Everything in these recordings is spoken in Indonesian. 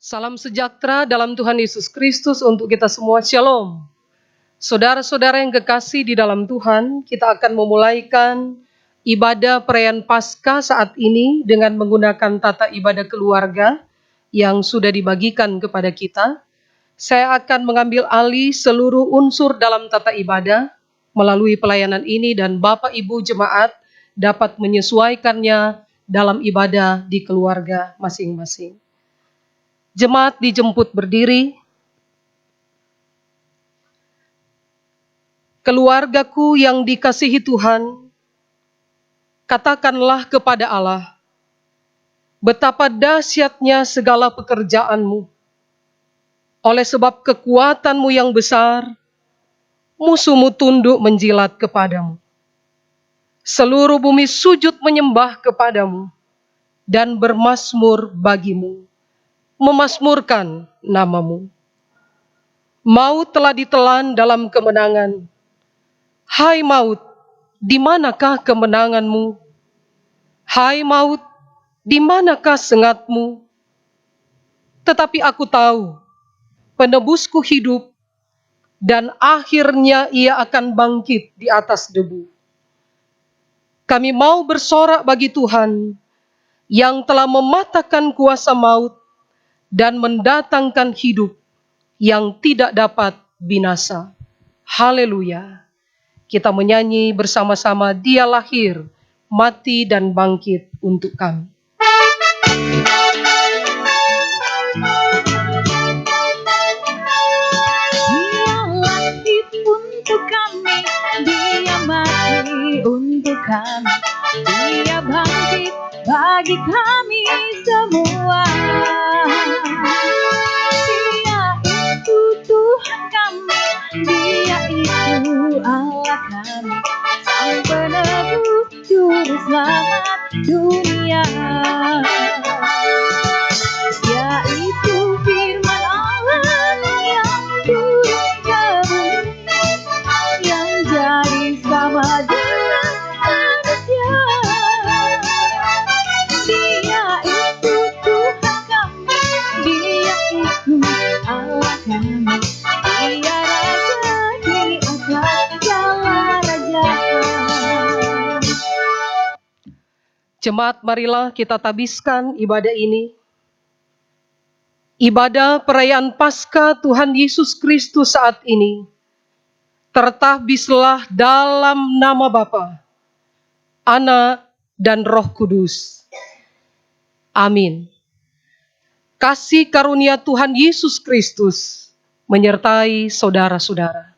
Salam sejahtera dalam Tuhan Yesus Kristus untuk kita semua. Shalom. Saudara-saudara yang kekasih di dalam Tuhan, kita akan memulaikan ibadah perayaan Paskah saat ini dengan menggunakan tata ibadah keluarga yang sudah dibagikan kepada kita. Saya akan mengambil alih seluruh unsur dalam tata ibadah melalui pelayanan ini dan Bapak Ibu jemaat dapat menyesuaikannya dalam ibadah di keluarga masing-masing. Jemaat dijemput berdiri. Keluargaku yang dikasihi Tuhan, katakanlah kepada Allah, betapa dahsyatnya segala pekerjaanmu. Oleh sebab kekuatanmu yang besar, musuhmu tunduk menjilat kepadamu. Seluruh bumi sujud menyembah kepadamu dan bermazmur bagimu, memasmurkan namamu. Maut telah ditelan dalam kemenangan. Hai maut, di manakah kemenanganmu? Hai maut, di manakah sengatmu? Tetapi aku tahu, penebusku hidup, dan akhirnya ia akan bangkit di atas debu. Kami mau bersorak bagi Tuhan, yang telah mematahkan kuasa maut, dan mendatangkan hidup yang tidak dapat binasa. Haleluya. Kita menyanyi bersama-sama, Dia lahir, mati dan bangkit untuk kami. Dia lahir untuk kami, Dia mati untuk kami, Dia bangkit bagi kami semua. Dia itu Tuhan kami, Dia itu Allah kami, Sang Penebus Juru Selamat dunia. Yaitu firman Allah yang turun ke bumi, yang jadi sama dengan manusia. Dia itu Tuhan kami, Dia itu Allah kami, Dia Raja di atas segala raja. Jemaat, marilah kita tabiskan ibadah ini. Ibadah perayaan Paskah Tuhan Yesus Kristus saat ini tertahbislah dalam nama Bapa, Anak, dan Roh Kudus. Amin. Kasih karunia Tuhan Yesus Kristus menyertai saudara-saudara.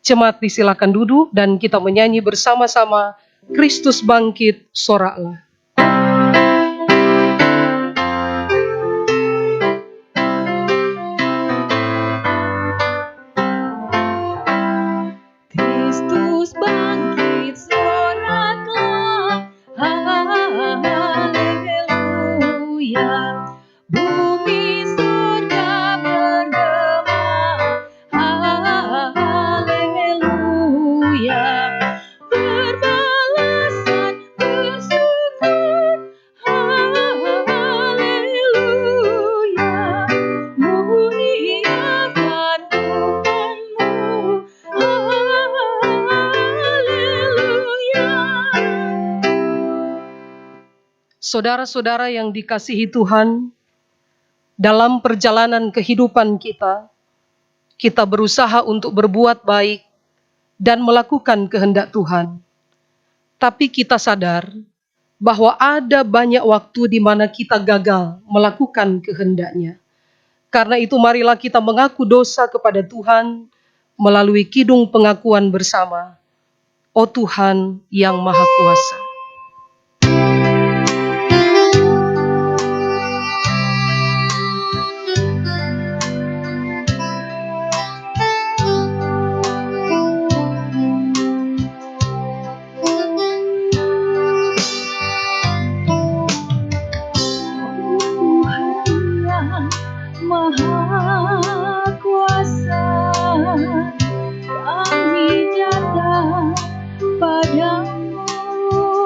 Jemaat disilakan duduk dan kita menyanyi bersama-sama, Kristus bangkit, soraklah. Kristus bangkit, soraklah, haleluya. Bumi surga bergema, haleluya. Berbalasan bersyukur, haleluya. Muliakan Tuhanmu, haleluya. Saudara-saudara yang dikasihi Tuhan, dalam perjalanan kehidupan kita berusaha untuk berbuat baik dan melakukan kehendak Tuhan. Tapi kita sadar bahwa ada banyak waktu di mana kita gagal melakukan kehendak-Nya. Karena itu marilah kita mengaku dosa kepada Tuhan melalui kidung pengakuan bersama. Oh Tuhan yang Maha Kuasa. Tuhan yang Maha Kuasa, kami datang padamu.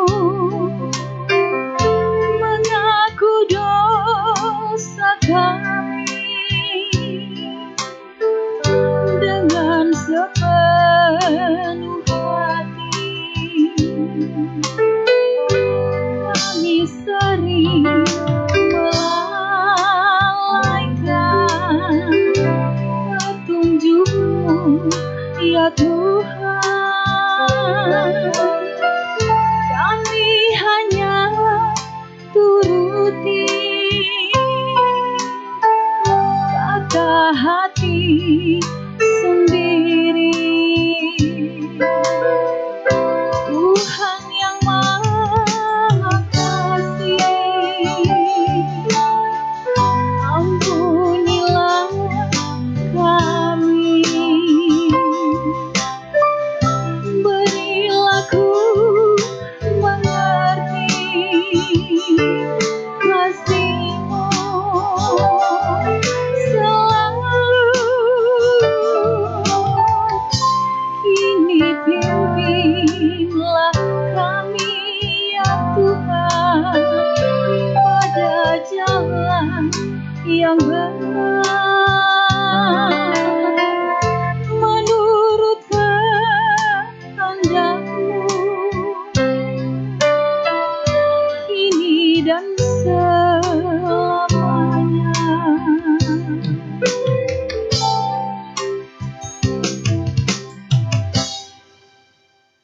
yang benar menurut kehendak-Mu kini dan selamanya.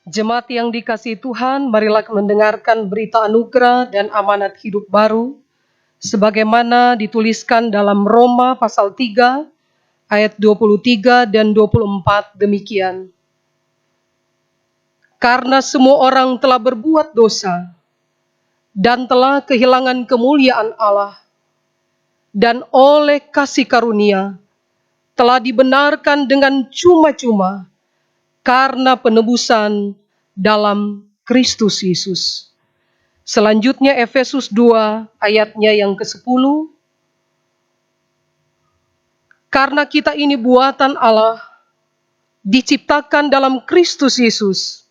Jemaat yang dikasihi Tuhan, marilah mendengarkan berita anugerah dan amanat hidup baru, sebagaimana dituliskan dalam Roma pasal 3, ayat 23 dan 24 demikian. Karena semua orang telah berbuat dosa, dan telah kehilangan kemuliaan Allah, dan oleh kasih karunia, telah dibenarkan dengan cuma-cuma, karena penebusan dalam Kristus Yesus. Selanjutnya Efesus 2 ayatnya yang ke-10. Karena kita ini buatan Allah, diciptakan dalam Kristus Yesus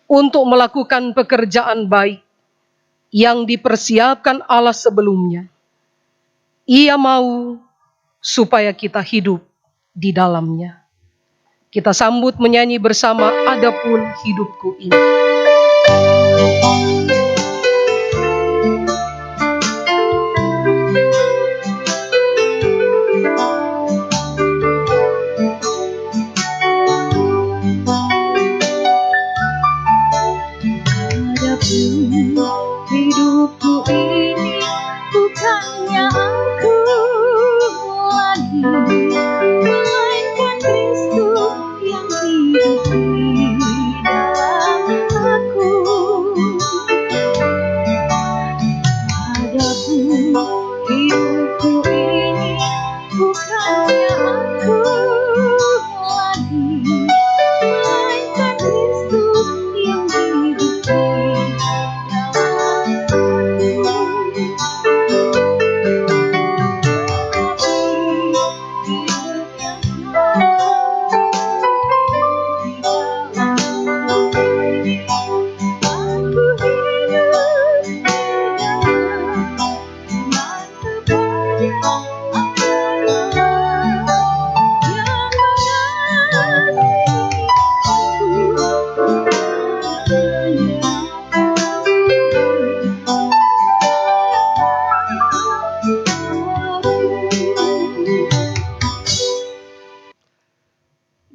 untuk melakukan pekerjaan baik yang dipersiapkan Allah sebelumnya. Ia mau supaya kita hidup di dalamnya. Kita sambut menyanyi bersama Adapun Hidupku Ini. Adapun hidupku ini bukannya aku lagi, melainkan Kristus yang hidup di dalam aku. Adapun hidupku ini bukannya aku lagi, melainkan Kristus yang hidup di dalam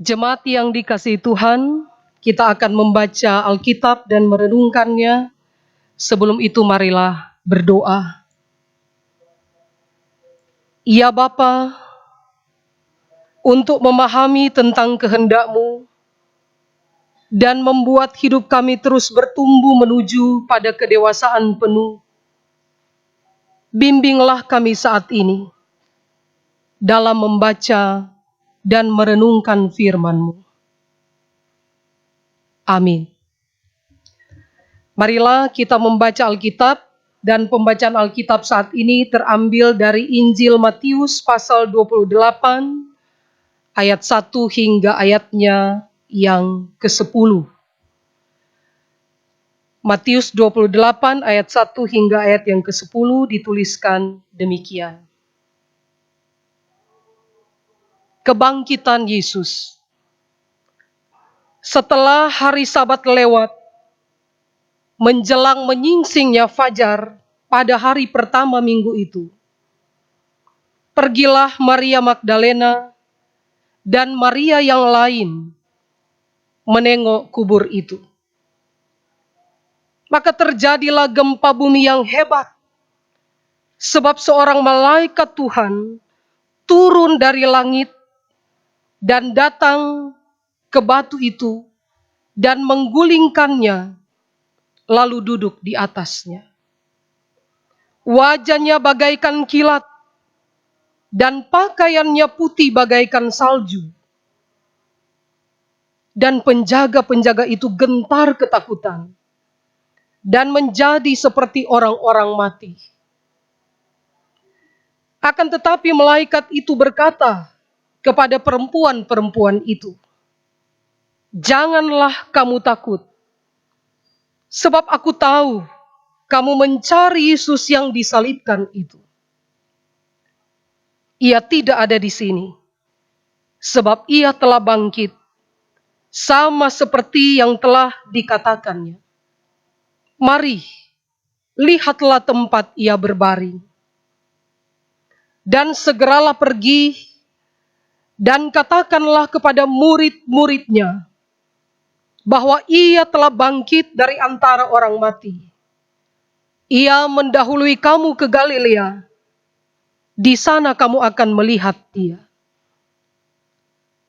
Jemaat yang dikasihi Tuhan, kita akan membaca Alkitab dan merenungkannya. Sebelum itu marilah berdoa. Ya Bapa, untuk memahami tentang kehendak-Mu dan membuat hidup kami terus bertumbuh menuju pada kedewasaan penuh, bimbinglah kami saat ini dalam membaca dan merenungkan firman-Mu. Amin. Marilah kita membaca Alkitab, dan pembacaan Alkitab saat ini terambil dari Injil Matius pasal 28 ayat 1 hingga ayatnya yang ke-10. Matius 28 ayat 1 hingga ayat yang ke-10 dituliskan demikian. Kebangkitan Yesus. Setelah hari Sabat lewat, menjelang menyingsingnya fajar pada hari pertama minggu itu, pergilah Maria Magdalena dan Maria yang lain menengok kubur itu. Maka terjadilah gempa bumi yang hebat, sebab seorang malaikat Tuhan turun dari langit dan datang ke batu itu dan menggulingkannya, lalu duduk di atasnya. Wajahnya bagaikan kilat, dan pakaiannya putih bagaikan salju. Dan penjaga-penjaga itu gentar ketakutan, dan menjadi seperti orang-orang mati. Akan tetapi malaikat itu berkata kepada perempuan-perempuan itu, "Janganlah kamu takut, sebab aku tahu kamu mencari Yesus yang disalibkan itu. ia tidak ada di sini, sebab ia telah bangkit, sama seperti yang telah dikatakannya. Mari, lihatlah tempat ia berbaring. Dan segeralah pergi dan katakanlah kepada murid-muridnya bahwa ia telah bangkit dari antara orang mati. Ia mendahului kamu ke Galilea. Di sana kamu akan melihat dia.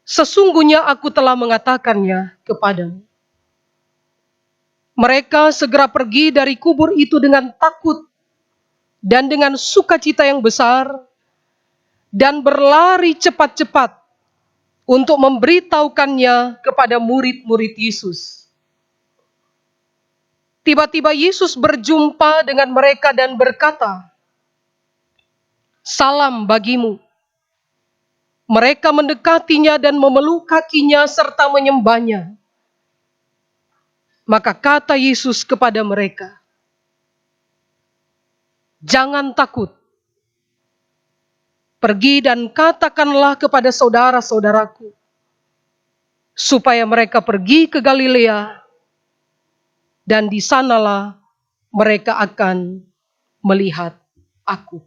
Sesungguhnya aku telah mengatakannya kepadamu. Mereka segera pergi dari kubur itu dengan takut dan dengan sukacita yang besar, dan berlari cepat-cepat untuk memberitahukannya kepada murid-murid Yesus. Tiba-tiba Yesus berjumpa dengan mereka dan berkata, "Salam bagimu." Mereka mendekatinya dan memeluk kakinya serta menyembahnya. Maka kata Yesus kepada mereka, "Jangan takut. Pergi dan katakanlah kepada saudara-saudaraku, supaya mereka pergi ke Galilea, dan di sanalah mereka akan melihat aku."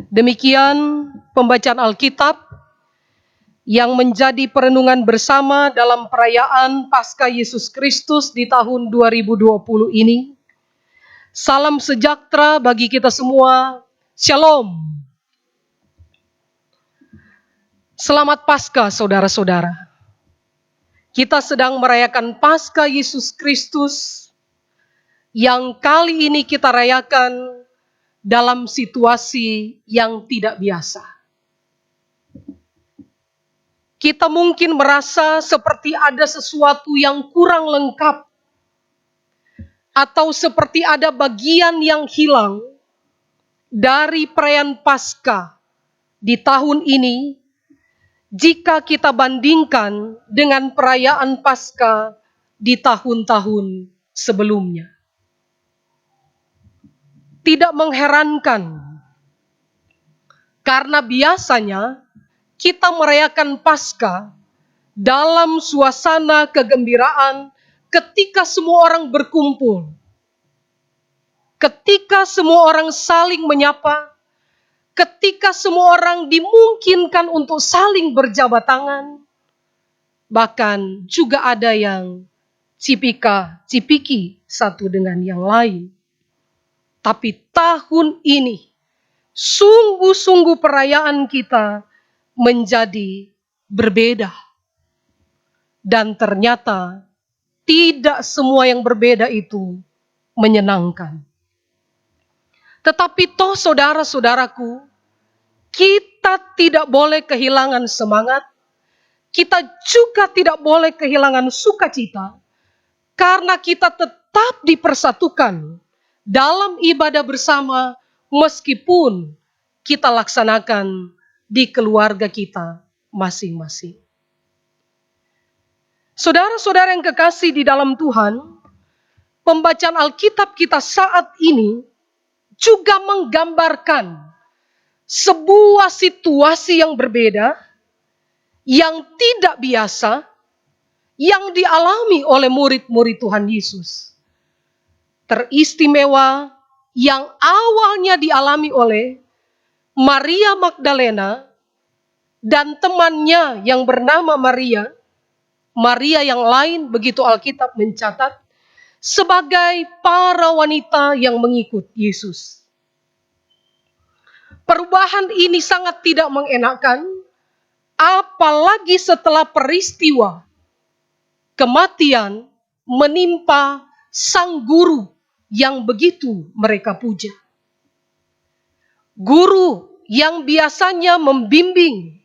Demikian pembacaan Alkitab yang menjadi perenungan bersama dalam perayaan Paskah Yesus Kristus di tahun 2020 ini. Salam sejahtera bagi kita semua. Shalom. Selamat Paskah, saudara-saudara. Kita sedang merayakan Paskah Yesus Kristus yang kali ini kita rayakan dalam situasi yang tidak biasa. Kita mungkin merasa seperti ada sesuatu yang kurang lengkap, atau seperti ada bagian yang hilang dari perayaan Paskah di tahun ini jika kita bandingkan dengan perayaan Paskah di tahun-tahun sebelumnya. Tidak mengherankan, karena biasanya kita merayakan Paskah dalam suasana kegembiraan ketika semua orang berkumpul. Ketika semua orang saling menyapa, ketika semua orang dimungkinkan untuk saling berjabat tangan, bahkan juga ada yang cipika-cipiki satu dengan yang lain. Tapi tahun ini, sungguh-sungguh perayaan kita menjadi berbeda. Dan ternyata tidak semua yang berbeda itu menyenangkan. Tetapi toh saudara-saudaraku, kita tidak boleh kehilangan semangat. Kita juga tidak boleh kehilangan sukacita, karena kita tetap dipersatukan dalam ibadah bersama meskipun kita laksanakan di keluarga kita masing-masing. Saudara-saudara yang kekasih di dalam Tuhan, pembacaan Alkitab kita saat ini juga menggambarkan sebuah situasi yang berbeda, yang tidak biasa, yang dialami oleh murid-murid Tuhan Yesus. Teristimewa yang awalnya dialami oleh Maria Magdalena dan temannya yang bernama Maria. Maria yang lain, begitu Alkitab mencatat, sebagai para wanita yang mengikut Yesus. Perubahan ini sangat tidak mengenakan, apalagi setelah peristiwa kematian menimpa sang guru yang begitu mereka puja. Guru yang biasanya membimbing,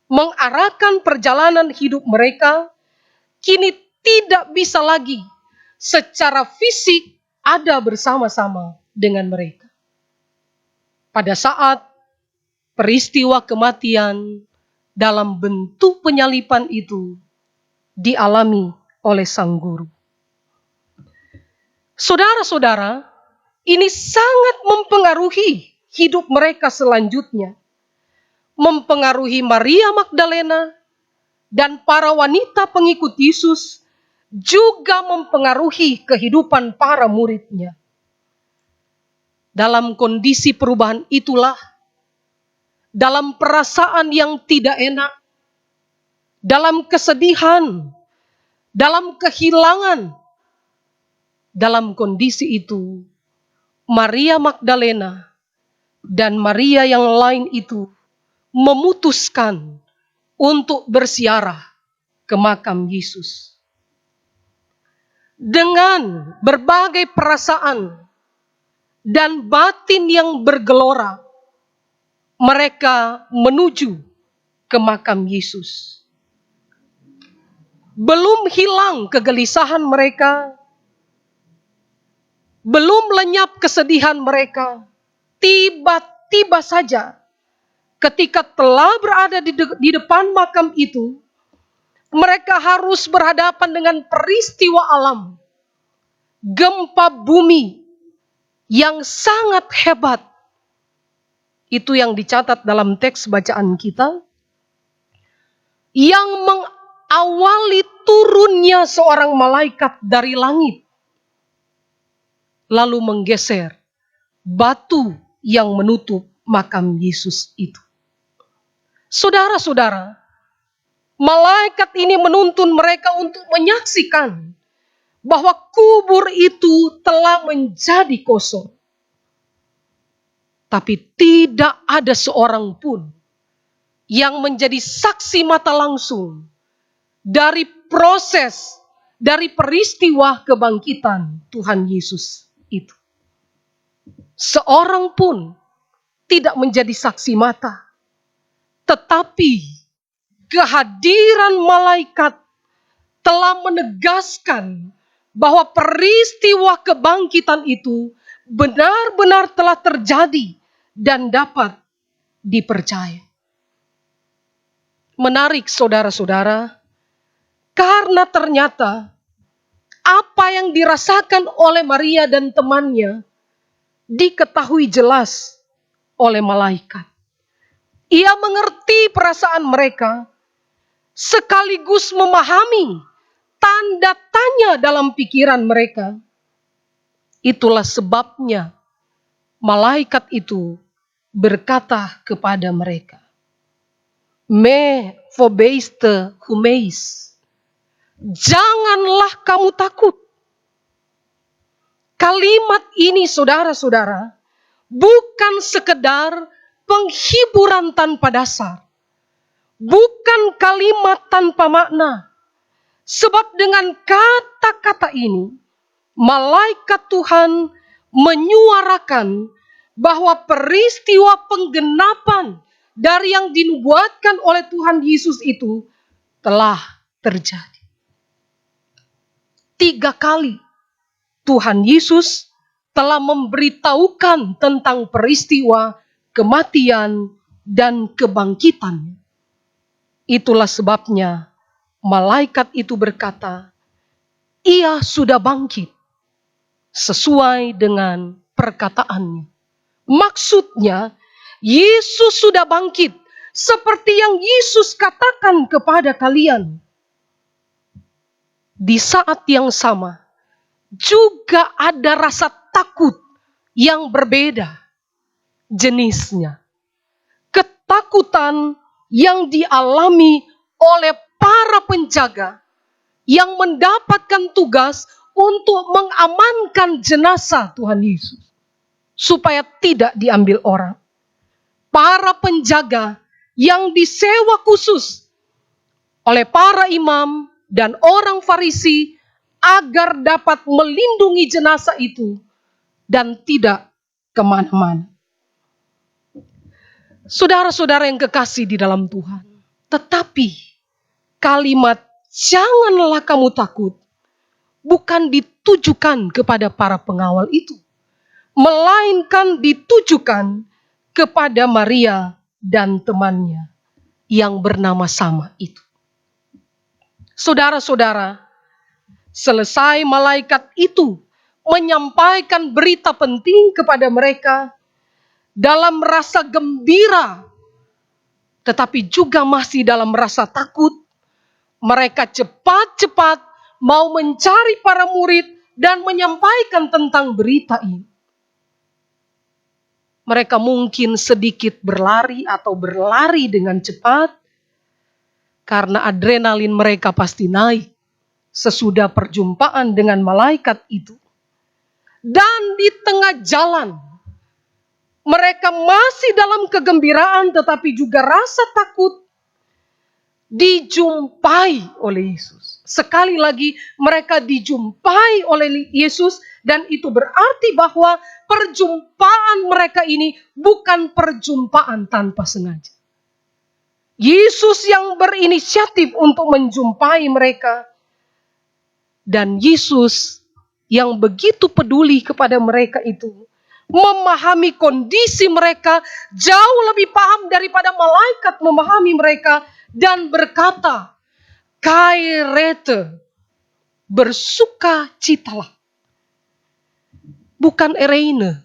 mengarahkan perjalanan hidup mereka, kini tidak bisa lagi secara fisik ada bersama-sama dengan mereka. Pada saat peristiwa kematian dalam bentuk penyalipan itu dialami oleh sang guru. Saudara-saudara, ini sangat mempengaruhi hidup mereka selanjutnya. mempengaruhi Maria Magdalena dan para wanita pengikut Yesus, juga mempengaruhi kehidupan para muridnya. Dalam kondisi perubahan itulah, dalam perasaan yang tidak enak, dalam kesedihan, dalam kehilangan, dalam kondisi itu, Maria Magdalena dan Maria yang lain itu memutuskan untuk berziarah ke makam Yesus. Dengan berbagai perasaan dan batin yang bergelora, mereka menuju ke makam Yesus. Belum hilang kegelisahan mereka, belum lenyap kesedihan mereka. Tiba-tiba saja ketika telah berada di depan makam itu, mereka harus berhadapan dengan peristiwa alam, gempa bumi yang sangat hebat. Itu yang dicatat dalam teks bacaan kita, yang mengawali turunnya seorang malaikat dari langit, lalu menggeser batu yang menutup makam Yesus itu. Saudara-saudara, malaikat ini menuntun mereka untuk menyaksikan bahwa kubur itu telah menjadi kosong. Tapi tidak ada seorang pun yang menjadi saksi mata langsung dari proses, dari peristiwa kebangkitan Tuhan Yesus itu. Seorang pun tidak menjadi saksi mata. Tetapi kehadiran malaikat telah menegaskan bahwa peristiwa kebangkitan itu benar-benar telah terjadi dan dapat dipercaya. Menarik saudara-saudara, karena ternyata apa yang dirasakan oleh Maria dan temannya diketahui jelas oleh malaikat. Ia mengerti perasaan mereka, sekaligus memahami tanda tanya dalam pikiran mereka. Itulah sebabnya malaikat itu berkata kepada mereka, "Me phobeiste humeis." Janganlah kamu takut. Kalimat ini saudara-saudara bukan sekedar penghiburan tanpa dasar. Bukan kalimat tanpa makna. Sebab dengan kata-kata ini, malaikat Tuhan menyuarakan bahwa peristiwa penggenapan dari yang dinubuatkan oleh Tuhan Yesus itu telah terjadi. 3 kali Tuhan Yesus telah memberitahukan tentang peristiwa kematian dan kebangkitan. Itulah sebabnya malaikat itu berkata, ia sudah bangkit sesuai dengan perkataannya. Maksudnya, Yesus sudah bangkit seperti yang Yesus katakan kepada kalian. Di saat yang sama, juga ada rasa takut yang berbeda jenisnya. Ketakutan yang dialami oleh para penjaga yang mendapatkan tugas untuk mengamankan jenazah Tuhan Yesus supaya tidak diambil orang. Para penjaga yang disewa khusus oleh para imam dan orang Farisi agar dapat melindungi jenazah itu dan tidak kemana-mana. Saudara-saudara yang kekasih di dalam Tuhan, tetapi kalimat janganlah kamu takut bukan ditujukan kepada para pengawal itu, melainkan ditujukan kepada Maria dan temannya yang bernama sama itu. Saudara-saudara, selesai malaikat itu menyampaikan berita penting kepada mereka, dalam rasa gembira tetapi juga masih dalam rasa takut, mereka cepat-cepat mau mencari para murid dan menyampaikan tentang berita ini. Mereka mungkin sedikit berlari atau berlari dengan cepat, karena adrenalin mereka pasti naik sesudah perjumpaan dengan malaikat itu. Dan di tengah jalan, mereka masih dalam kegembiraan tetapi juga rasa takut dijumpai oleh Yesus. Sekali lagi mereka dijumpai oleh Yesus, dan itu berarti bahwa perjumpaan mereka ini bukan perjumpaan tanpa sengaja. Yesus yang berinisiatif untuk menjumpai mereka, dan Yesus yang begitu peduli kepada mereka itu, memahami kondisi mereka jauh lebih paham daripada malaikat memahami mereka, dan berkata, "Kairete," bersukacitalah. Bukan ereine,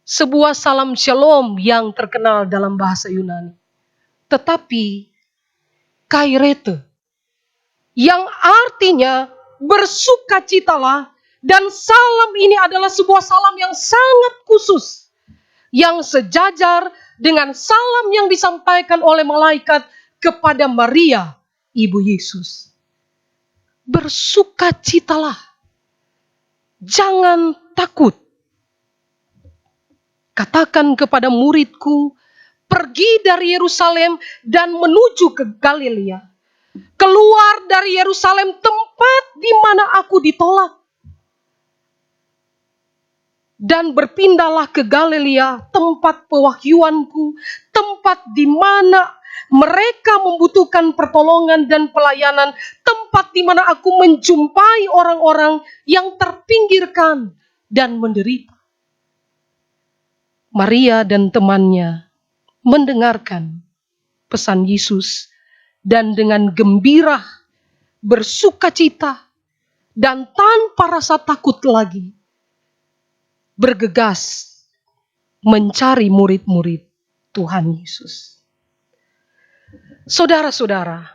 sebuah salam shalom yang terkenal dalam bahasa Yunani, tetapi kairete, yang artinya bersukacitalah. Dan salam ini adalah sebuah salam yang sangat khusus, yang sejajar dengan salam yang disampaikan oleh malaikat kepada Maria, ibu Yesus. Bersukacitalah, jangan takut. Katakan kepada muridku, pergi dari Yerusalem dan menuju ke Galilea. Keluar dari Yerusalem, tempat di mana aku ditolak. Dan berpindahlah ke Galilea, tempat pewahyuanku, tempat di mana mereka membutuhkan pertolongan dan pelayanan, tempat di mana aku menjumpai orang-orang yang terpinggirkan dan menderita. Maria dan temannya mendengarkan pesan Yesus, dan dengan gembira, bersukacita, dan tanpa rasa takut lagi, bergegas mencari murid-murid Tuhan Yesus. Saudara-saudara,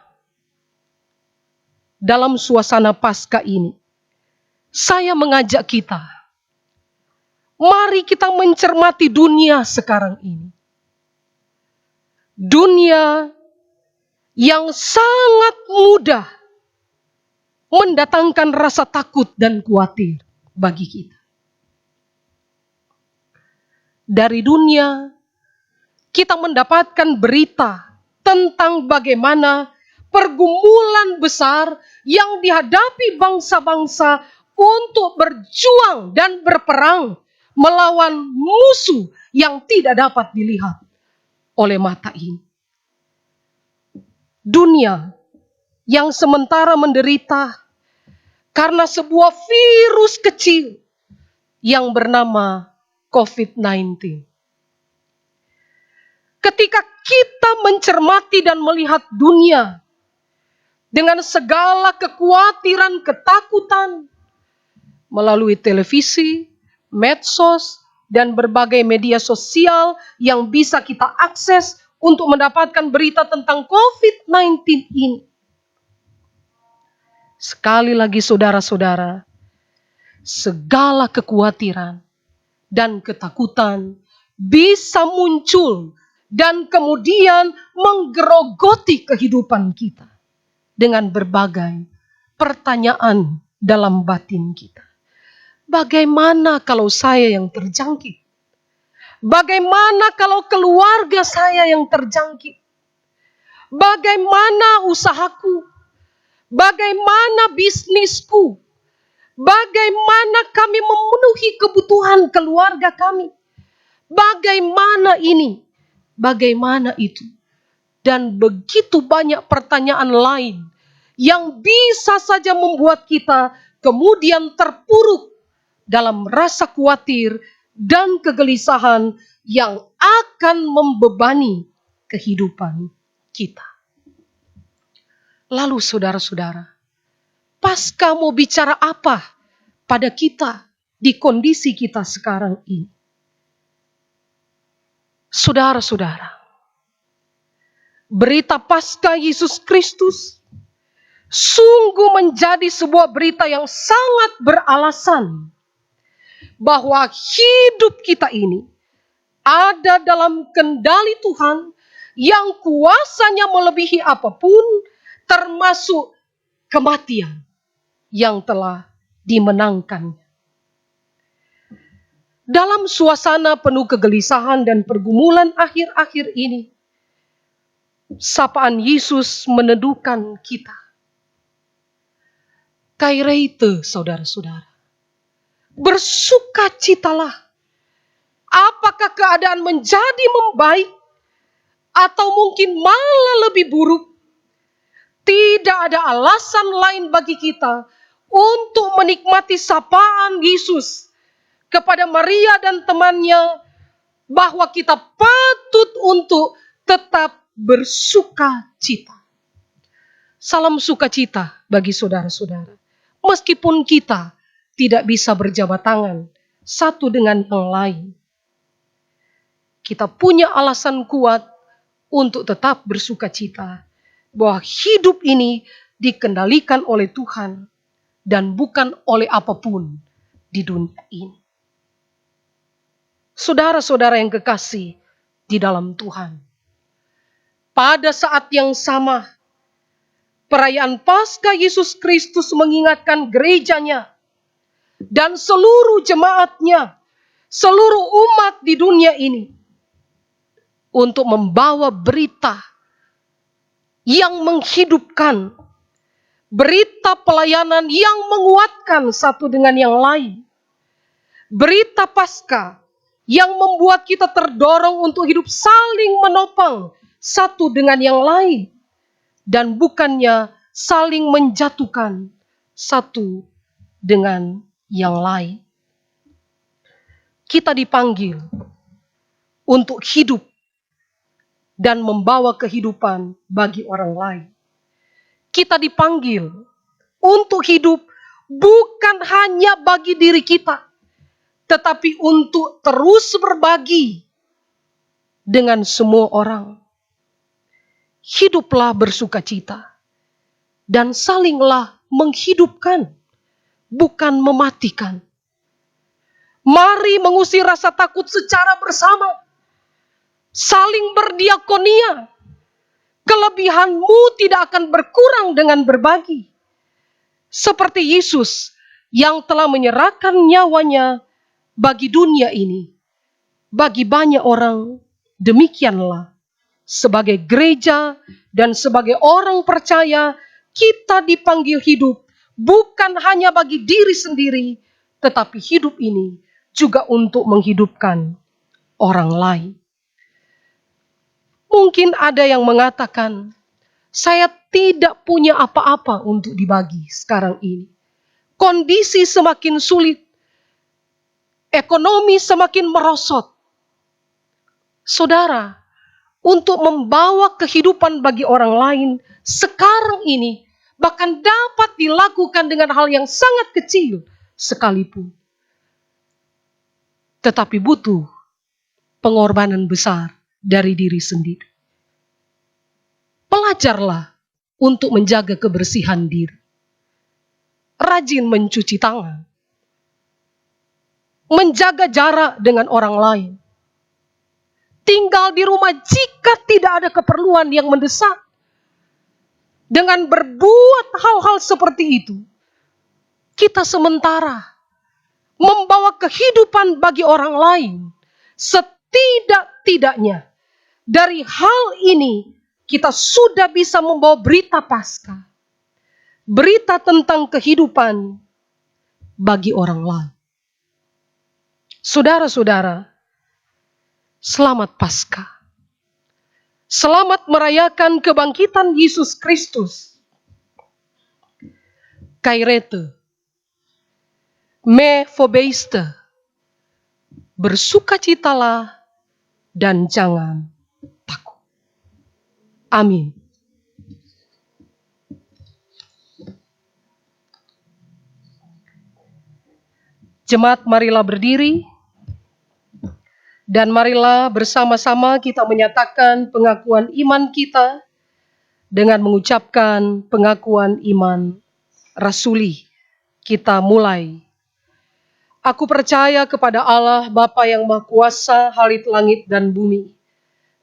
dalam suasana Paskah ini, saya mengajak kita, mari kita mencermati dunia sekarang ini. Dunia yang sangat mudah mendatangkan rasa takut dan khawatir bagi kita. Dari dunia, kita mendapatkan berita tentang bagaimana pergumulan besar yang dihadapi bangsa-bangsa untuk berjuang dan berperang melawan musuh yang tidak dapat dilihat oleh mata ini. Dunia yang sementara menderita karena sebuah virus kecil yang bernama COVID-19. Ketika kita mencermati dan melihat dunia dengan segala kekhawatiran, ketakutan, melalui televisi, medsos, dan berbagai media sosial yang bisa kita akses untuk mendapatkan berita tentang COVID-19 ini. Sekali lagi saudara-saudara, segala kekhawatiran dan ketakutan bisa muncul dan kemudian menggerogoti kehidupan kita dengan berbagai pertanyaan dalam batin kita. Bagaimana kalau saya yang terjangkit? Bagaimana kalau keluarga saya yang terjangkit? Bagaimana usahaku? Bagaimana bisnisku? Bagaimana kami memenuhi kebutuhan keluarga kami? Bagaimana ini? Bagaimana itu? Dan begitu banyak pertanyaan lain yang bisa saja membuat kita kemudian terpuruk dalam rasa khawatir dan kegelisahan yang akan membebani kehidupan kita. Lalu saudara-saudara, Paskah mau bicara apa pada kita di kondisi kita sekarang ini? Saudara-saudara, Berita Paskah Yesus Kristus sungguh menjadi sebuah berita yang sangat beralasan bahwa hidup kita ini ada dalam kendali Tuhan yang kuasanya melebihi apapun, termasuk kematian yang telah dimenangkan. Dalam suasana penuh kegelisahan dan pergumulan akhir-akhir ini, sapaan Yesus meneduhkan kita. Kairete, saudara-saudara. Bersukacitalah. Apakah keadaan menjadi membaik atau mungkin malah lebih buruk? Tidak ada alasan lain bagi kita untuk menikmati sapaan Yesus kepada Maria dan temannya bahwa kita patut untuk tetap bersukacita. Salam sukacita bagi saudara-saudara. Meskipun kita tidak bisa berjabat tangan satu dengan yang lain, kita punya alasan kuat untuk tetap bersukacita bahwa hidup ini dikendalikan oleh Tuhan dan bukan oleh apapun di dunia ini. Saudara-saudara yang kekasih di dalam Tuhan, pada saat yang sama, perayaan Paskah Yesus Kristus mengingatkan gerejanya dan seluruh jemaatnya, seluruh umat di dunia ini untuk membawa berita yang menghidupkan, berita pelayanan yang menguatkan satu dengan yang lain, berita Paskah yang membuat kita terdorong untuk hidup saling menopang satu dengan yang lain, dan bukannya saling menjatuhkan satu dengan yang lain. Kita dipanggil untuk hidup dan membawa kehidupan bagi orang lain. Kita dipanggil untuk hidup bukan hanya bagi diri kita, tetapi untuk terus berbagi dengan semua orang. Hiduplah bersukacita dan salinglah menghidupkan, bukan mematikan. Mari mengusir rasa takut secara bersama. Saling berdiakonia. Kelebihanmu tidak akan berkurang dengan berbagi. Seperti Yesus yang telah menyerahkan nyawanya bagi dunia ini. Bagi banyak orang, demikianlah. Sebagai gereja dan sebagai orang percaya, kita dipanggil hidup bukan hanya bagi diri sendiri, tetapi hidup ini juga untuk menghidupkan orang lain. Mungkin ada yang mengatakan, saya tidak punya apa-apa untuk dibagi sekarang ini. Kondisi semakin sulit, ekonomi semakin merosot. Saudara, untuk membawa kehidupan bagi orang lain sekarang ini bahkan dapat dilakukan dengan hal yang sangat kecil sekalipun. Tetapi butuh pengorbanan besar dari diri sendiri. Pelajarlah untuk menjaga kebersihan diri. Rajin mencuci tangan. Menjaga jarak dengan orang lain. Tinggal di rumah jika tidak ada keperluan yang mendesak. Dengan berbuat hal-hal seperti itu, kita sementara membawa kehidupan bagi orang lain. Setidak-tidaknya dari hal ini kita sudah bisa membawa berita Paskah. Berita tentang kehidupan bagi orang lain. Saudara-saudara, selamat Paskah. Selamat merayakan kebangkitan Yesus Kristus. Kairete. Me fobeiste. Bersukacitalah dan jangan takut. Amin. Jemaat, marilah berdiri Dan marilah bersama-sama kita menyatakan pengakuan iman kita dengan mengucapkan pengakuan iman rasuli. Kita mulai. Aku percaya kepada Allah Bapa yang Maha Kuasa, Halik langit dan bumi,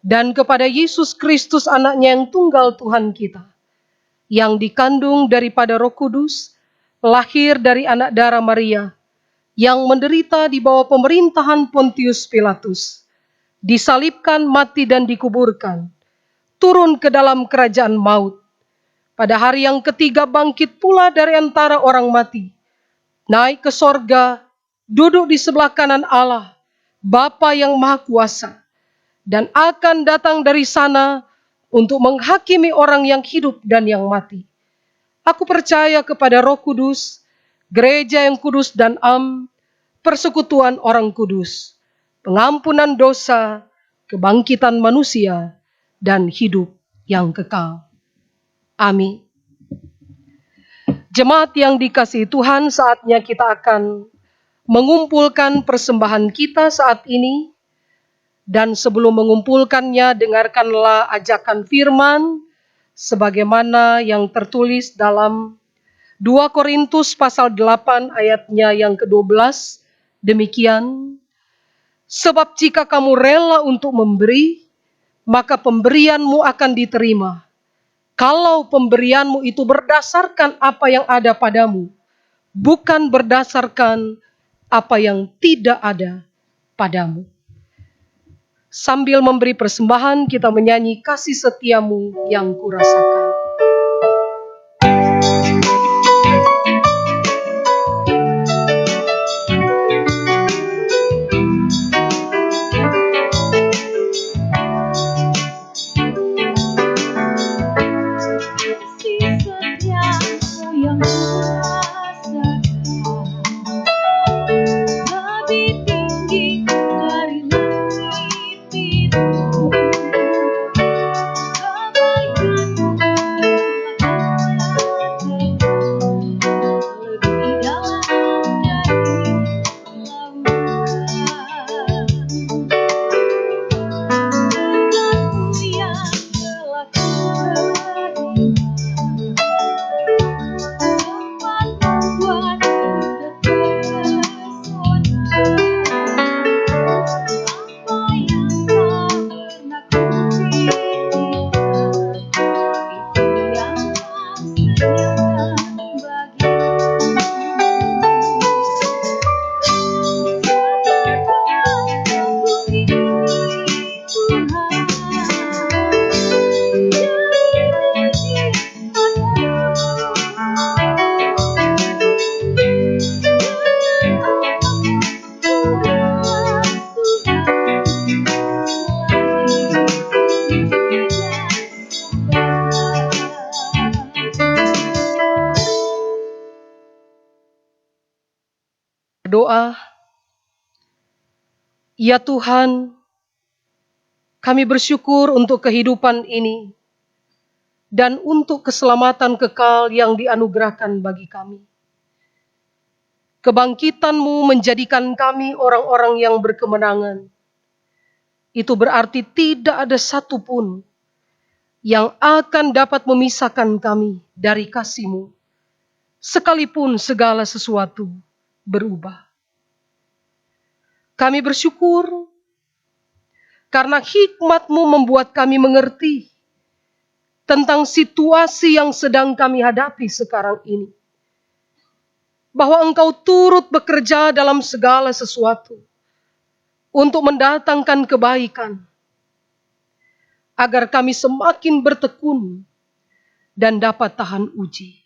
dan kepada Yesus Kristus anaknya yang tunggal Tuhan kita, yang dikandung daripada Roh Kudus, lahir dari anak darah Maria, yang menderita di bawah pemerintahan Pontius Pilatus, disalibkan, mati dan dikuburkan, turun ke dalam kerajaan maut, pada hari yang ketiga bangkit pula dari antara orang mati, naik ke sorga, duduk di sebelah kanan Allah, Bapa yang Maha Kuasa, dan akan datang dari sana untuk menghakimi orang yang hidup dan yang mati. Aku percaya kepada Roh Kudus, gereja yang kudus dan persekutuan orang kudus, pengampunan dosa, kebangkitan manusia, dan hidup yang kekal. Amin. Jemaat yang dikasihi Tuhan, saatnya kita akan mengumpulkan persembahan kita saat ini. Dan sebelum mengumpulkannya, dengarkanlah ajakan firman sebagaimana yang tertulis dalam 2 Korintus pasal 8 ayatnya yang ke-12. Demikian, sebab jika kamu rela untuk memberi, maka pemberianmu akan diterima. Kalau pemberianmu itu berdasarkan apa yang ada padamu, bukan berdasarkan apa yang tidak ada padamu. Sambil memberi persembahan, kita menyanyi kasih setiamu yang kurasakan. Doa. Ya Tuhan, kami bersyukur untuk kehidupan ini dan untuk keselamatan kekal yang dianugerahkan bagi kami. Kebangkitan-Mu menjadikan kami orang-orang yang berkemenangan. Itu berarti tidak ada satupun yang akan dapat memisahkan kami dari kasih-Mu, sekalipun segala sesuatu berubah. Kami bersyukur karena hikmat-Mu membuat kami mengerti tentang situasi yang sedang kami hadapi sekarang ini. Bahwa Engkau turut bekerja dalam segala sesuatu untuk mendatangkan kebaikan, agar kami semakin bertekun dan dapat tahan uji.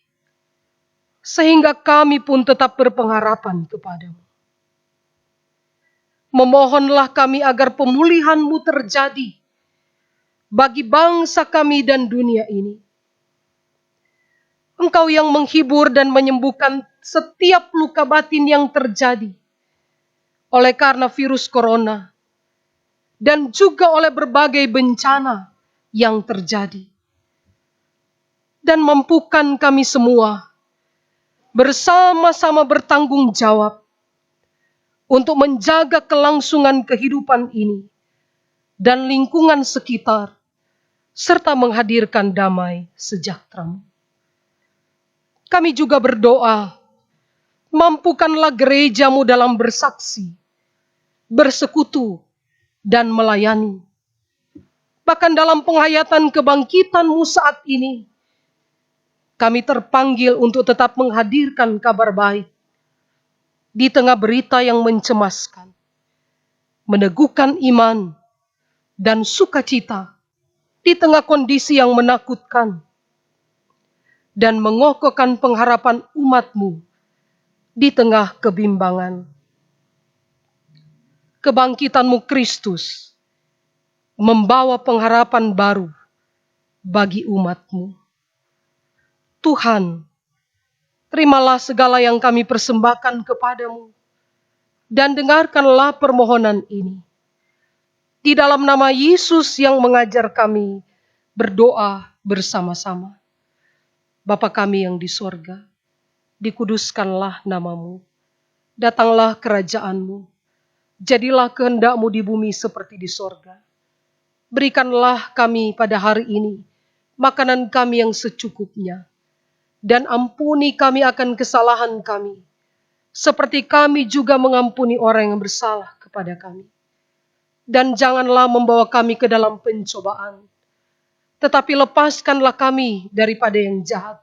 Sehingga kami pun tetap berpengharapan kepadamu. Memohonlah kami agar pemulihan-Mu terjadi bagi bangsa kami dan dunia ini. Engkau yang menghibur dan menyembuhkan setiap luka batin yang terjadi oleh karena virus corona dan juga oleh berbagai bencana yang terjadi. Dan mampukan kami semua bersama-sama bertanggung jawab untuk menjaga kelangsungan kehidupan ini dan lingkungan sekitar, serta menghadirkan damai sejahtera-Mu. Kami juga berdoa, mampukanlah gereja-Mu dalam bersaksi, bersekutu, dan melayani. Bahkan dalam penghayatan kebangkitan-Mu saat ini, kami terpanggil untuk tetap menghadirkan kabar baik di tengah berita yang mencemaskan, meneguhkan iman dan sukacita di tengah kondisi yang menakutkan, dan mengokohkan pengharapan umat-Mu di tengah kebimbangan. Kebangkitan-Mu Kristus membawa pengharapan baru bagi umat-Mu. Tuhan, terimalah segala yang kami persembahkan kepadamu, dan dengarkanlah permohonan ini. Di dalam nama Yesus yang mengajar kami berdoa bersama-sama. Bapa kami yang di sorga, dikuduskanlah namamu. Datanglah kerajaan-Mu. Jadilah kehendak-Mu di bumi seperti di sorga. Berikanlah kami pada hari ini makanan kami yang secukupnya. Dan ampuni kami akan kesalahan kami, seperti kami juga mengampuni orang yang bersalah kepada kami. Dan janganlah membawa kami ke dalam pencobaan, tetapi lepaskanlah kami daripada yang jahat.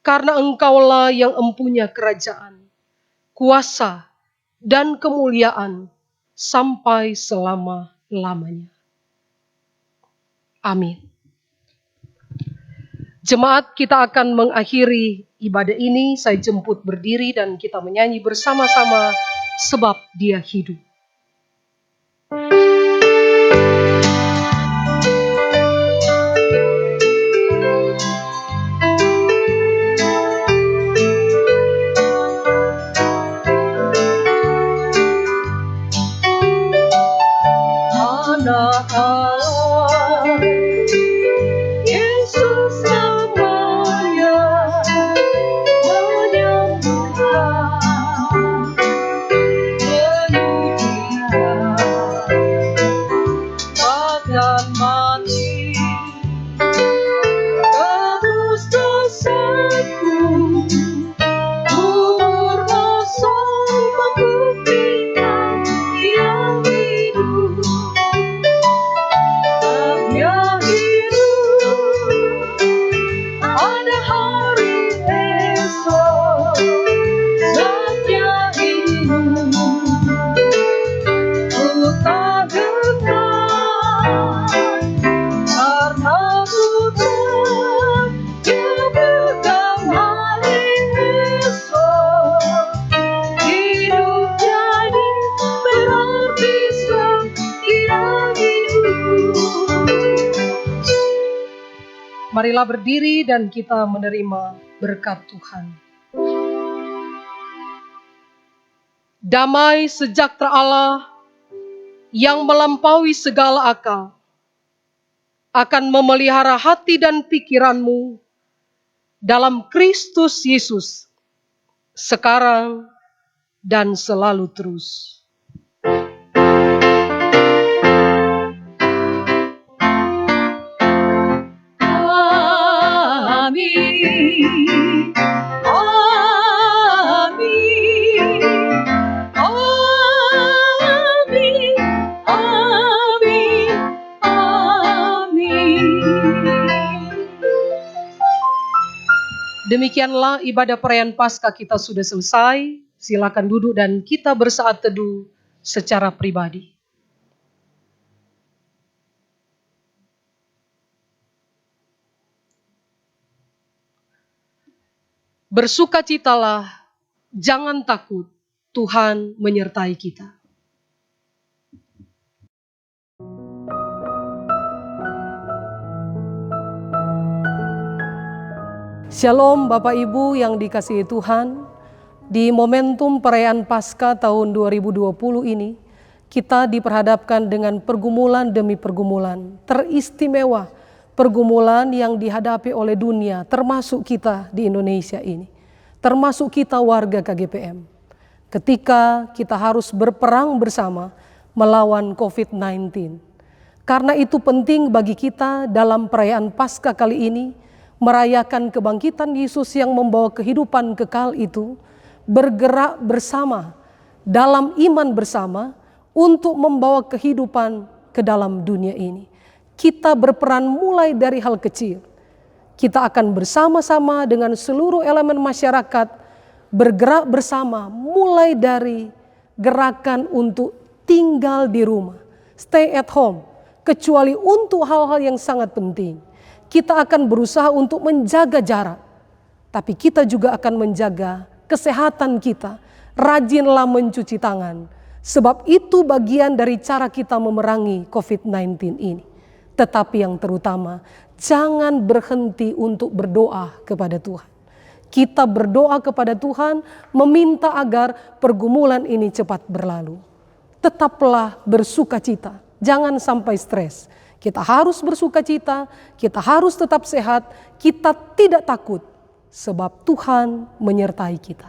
Karena Engkaulah yang empunya kerajaan, kuasa, dan kemuliaan sampai selama-lamanya. Amin. Jemaat, kita akan mengakhiri ibadah ini. Saya jemput berdiri dan kita menyanyi bersama-sama sebab Dia hidup. Anak Allah, Yesus namanya, menyembuhkan, menyucikan, bahkan mati, tebus dosaku, kubur kosong membuktikan Dia hidup. Dia hidup, ada hari esok, Dia hidup. Ku tak gentar, karena ku tahu Dia bukan hari esok. Hidup jadi berarti sebab Dia hidup. Marilah berdiri dan kita menerima berkat Tuhan. Damai sejahtera Allah yang melampaui segala akal akan memelihara hati dan pikiranmu dalam Kristus Yesus, sekarang dan selalu terus. Amin. Amin. Amin. Amin. Amin. Demikianlah ibadah perayaan Paskah kita sudah selesai. Silakan duduk dan kita bersaat teduh secara pribadi. Bersukacitalah, jangan takut, Tuhan menyertai kita. Shalom Bapak Ibu yang dikasihi Tuhan. Di momentum perayaan Paskah tahun 2020 ini, kita diperhadapkan dengan pergumulan demi pergumulan teristimewa, pergumulan yang dihadapi oleh dunia, termasuk kita di Indonesia ini, termasuk kita warga KGPM. ketika kita harus berperang bersama melawan COVID-19. Karena itu penting bagi kita dalam perayaan Paskah kali ini merayakan kebangkitan Yesus yang membawa kehidupan kekal itu, bergerak bersama dalam iman bersama untuk membawa kehidupan ke dalam dunia ini. Kita berperan mulai dari hal kecil. Kita akan bersama-sama dengan seluruh elemen masyarakat bergerak bersama mulai dari gerakan untuk tinggal di rumah, stay at home. Kecuali untuk hal-hal yang sangat penting. Kita akan berusaha untuk menjaga jarak. Tapi kita juga akan menjaga kesehatan kita. Rajinlah mencuci tangan. Sebab itu bagian dari cara kita memerangi COVID-19 ini. Tetapi yang terutama, jangan berhenti untuk berdoa kepada Tuhan. Kita berdoa kepada Tuhan, meminta agar pergumulan ini cepat berlalu. Tetaplah bersukacita. Jangan sampai stres. Kita harus bersukacita, kita harus tetap sehat, kita tidak takut sebab Tuhan menyertai kita.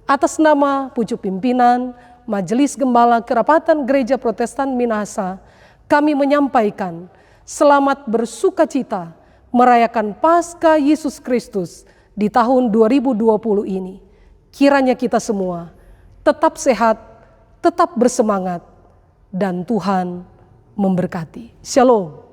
Atas nama pucuk pimpinan Majelis Gembala Kerapatan Gereja Protestan Minahasa, kami menyampaikan selamat bersukacita merayakan Paskah Yesus Kristus di tahun 2020 ini. Kiranya kita semua tetap sehat, tetap bersemangat, dan Tuhan memberkati. Shalom.